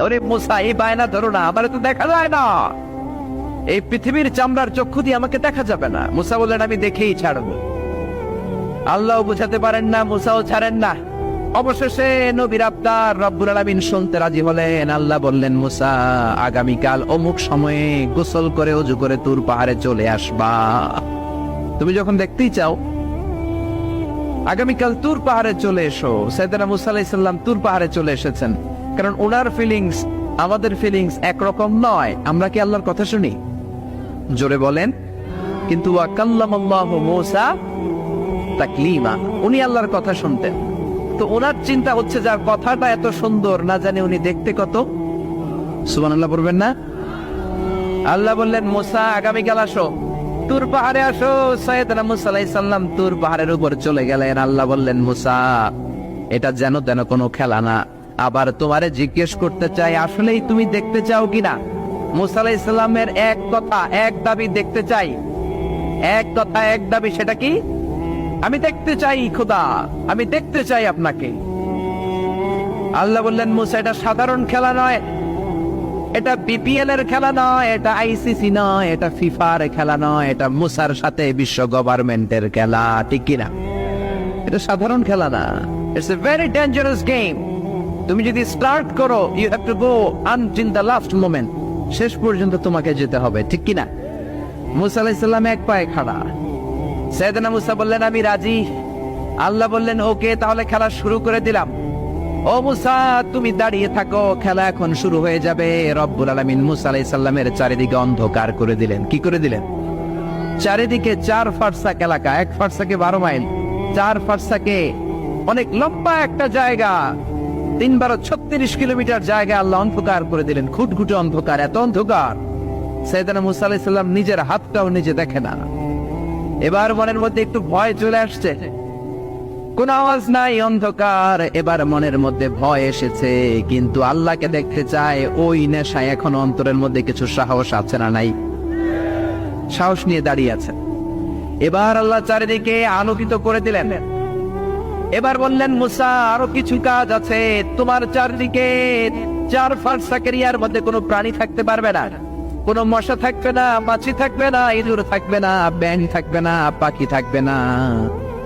ওরে মুসা, এই বায়না ধরো না, আমার তো দেখা যায় না, এই পৃথিবীর চামড়ার চক্ষু দিয়ে আমাকে দেখা যাবে না। মুসা বললেন আমি দেখেই ছাড়বো। আল্লাহ বুঝাতে পারেন না, মুসাও ছাড়েন না। অবশেষে নবীর আবদার রব্বুল আলামিন শুনতে রাজি হলেন। আল্লাহ বললেন, মুসা আগামীকাল অমুক সময়ে গোসল করে ওযু করে তুর পাহাড়ে চলে আসবা। তুমি যখন দেখতেই চাও আগামীকাল তুর পাহাড়ে চলে এসো। সাইয়েদনা মুসা আলাইহিস সালাম তুর পাহাড়ে চলে এসেছেন, কারণ ওনার ফিলিংস আমাদের ফিলিংস একরকম নয়। আমরা কি আল্লাহর কথা শুনি? জোরে বলেন। কিন্তু ওয়া কাল্লামাল্লাহু মুসা তাকলিমা, উনি আল্লাহর কথা শুনতেন। তো ওনার চিন্তা হচ্ছে যার কথাটা এত সুন্দর, না জানে উনি দেখতে কত। সুবহানাল্লাহ বলবেন না? আল্লাহ বললেন, মুসা আগামীকাল আসো, তুর পাহাড়ে আসো। সাইয়েদনা মুসা আলাইহিস সালাম তুর পাহাড়ের উপর চলে গেলেন। আল্লাহ বললেন, মুসা এটা যেন তেন কোনো খেলা না। আবার তোমারে জিজ্ঞেস করতে চাই, আসলেই তুমি দেখতে চাও কিনা? মুসা আলাইহিস সালামের এক কথা এক দাবি, দেখতে চাই। এক কথা এক দাবি, সেটা কি? আমি দেখতে চাই খোদা, আমি দেখতে চাই আপনাকে। আল্লাহ বললেন, মুসা এটা সাধারণ খেলা নয়, এটা বিপিএল এর খেলা নয়, এটা আইসিসি নয়, এটা ফিফার খেলা নয়, এটা মুসার সাথে বিশ্ব গভর্নমেন্টের খেলা, ঠিক কিনা? এটা সাধারণ খেলা না, it's a very dangerous game. তুমি যদি স্টার্ট করো, you have to go until the last moment, শেষ পর্যন্ত তোমাকে যেতে হবে, ঠিক কিনা? মুসা আলাইহিস সালাম এক পায়ে খাড়া। সাইয়েদনা মুসা বললেন, আমি রাজি। আল্লাহ বললেন, ওকে, তাহলে খেলা শুরু করে দিলাম। ও মুসা, তুমি দাঁড়িয়ে থাকো, খেলা এখন শুরু হয়ে যাবে। রব্বুল আলামিন মুসা আলাইহিস সালামের চারিদিকে অন্ধকার করে দিলেন। কি করে দিলেন? চারিদিকে 4 ফারসাক এলাকা, 1 ফারসাকে 12 মাইল, 4 ফারসাকে অনেক লম্বা একটা জায়গা, 3 × 36 কিলোমিটার জায়গা আল্লাহ অন্ধকার করে দিলেন। খুটখুটে অন্ধকার, এত অন্ধকার সাইয়েদনা মুসা আলাইহিস সালাম নিজের হাতটাও নিজে দেখে না। এবার মনের মধ্যে একটু ভয় চলে আসছে, কোন আওয়াজ নাই, অন্ধকার। এবার মনের মধ্যে ভয় এসেছে, কিন্তু আল্লাহকে দেখতে চায়। ওই নেশায় এখন অন্তরের মধ্যে কিছু সাহস আছে না নাই? সাহস নিয়ে দাঁড়িয়ে আছে। এবার আল্লাহ চারিদিকে আলোকিত করে দিলেন। এবার বললেন, মুসা আরো কিছু কাজ আছে। তোমার চারিদিকে 4 ফারসাকের ইয়ার মধ্যে কোনো প্রাণী থাকতে পারবে না, কোনো মশা থাকবে না, মাছি থাকবে না, ইঁদুর থাকবে না, ব্যাঙ থাকবে না, পাখি থাকবে না।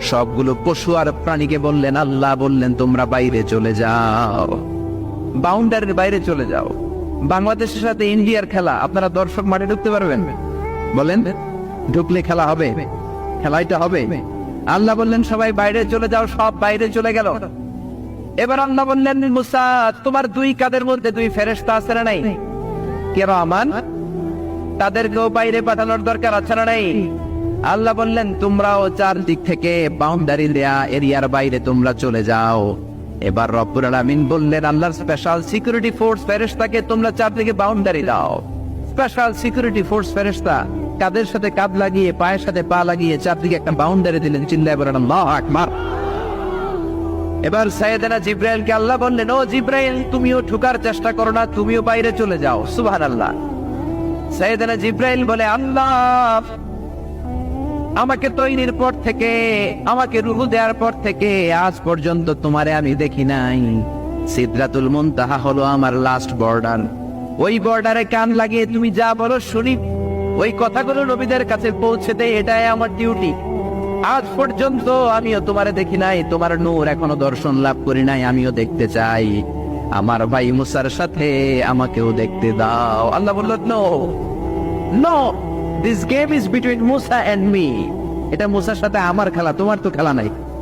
সবগুলো পশু আর প্রাণীকে বললেন, আল্লাহ বললেন, তোমরা বাইরে চলে যাও, বাউন্ডারির বাইরে চলে যাও। বাংলাদেশের সাথে ইন্ডিয়ার খেলা, আপনারা দর্শক মাঠে ঢুকতে পারবেন? বলেন, ঢুকলে খেলা হবে? খেলাইটা হবে? আল্লাহ বললেন, সবাই বাইরে চলে যাও। সব বাইরে চলে গেল। এবার আল্লাহ বললেন, মুসা তোমার 2 কাঁধের মধ্যে 2 ফেরেশতা আছে না নাই? কিরামান, তাদেরকেও বাইরে পাঠানোর দরকার আছে না নাই? আল্লাহ বললেন, তোমরাও 4 দিক থেকে বাউন্ডারি দেয়া এরিয়ার বাইরে তোমরা চলে যাও। এবার রব্বুল আলামিন বললেন, আল্লাহর স্পেশাল সিকিউরিটি ফোর্স ফেরেশতাকে তোমরা 4 দিকে বাউন্ডারি দাও। স্পেশাল সিকিউরিটি ফোর্স ফেরেশতা কাদের সাথে কাঁধ লাগিয়ে, পায়ের সাথে পা লাগিয়ে 4 দিকে একটা বাউন্ডারি দিলেন। চিল্লায় বলেন আল্লাহু আকবার। এবার সাইয়েদনা জিবরাইলকে আল্লাহ বললেন, ও জিবরাইল, তুমিও ঢোকার চেষ্টা করো না, তুমিও বাইরে চলে যাও। সুবহানাল্লাহ। সাইয়েদনা জিবরাইল বলে, আল্লাহ আমাকে তৈরির পর থেকে, আমাকে রূহ দেওয়ার পর থেকে আজ পর্যন্ত তোমারে আমি দেখি নাই। সিদরাতুল মুনতাহা হলো আমার লাস্ট বর্ডার। ওই বর্ডারে কান লাগিয়ে তুমি যা বলো শুনি, ওই কথাগুলো নবীদের কাছে পৌঁছে দেয়, এটাই আমার ডিউটি। আজ পর্যন্ত আমিও তোমারে দেখি নাই, তোমার নূর এখনো দর্শন লাভ করি নাই, আমিও দেখতে চাই। আমার ভাই মুসার সাথে আমাকেও দেখতে দাও। আল্লাহ বলল, no no, this game is between Musa and me. এটা মুসার সাথে আমার খেলা, তোমার তো খেলা নাই।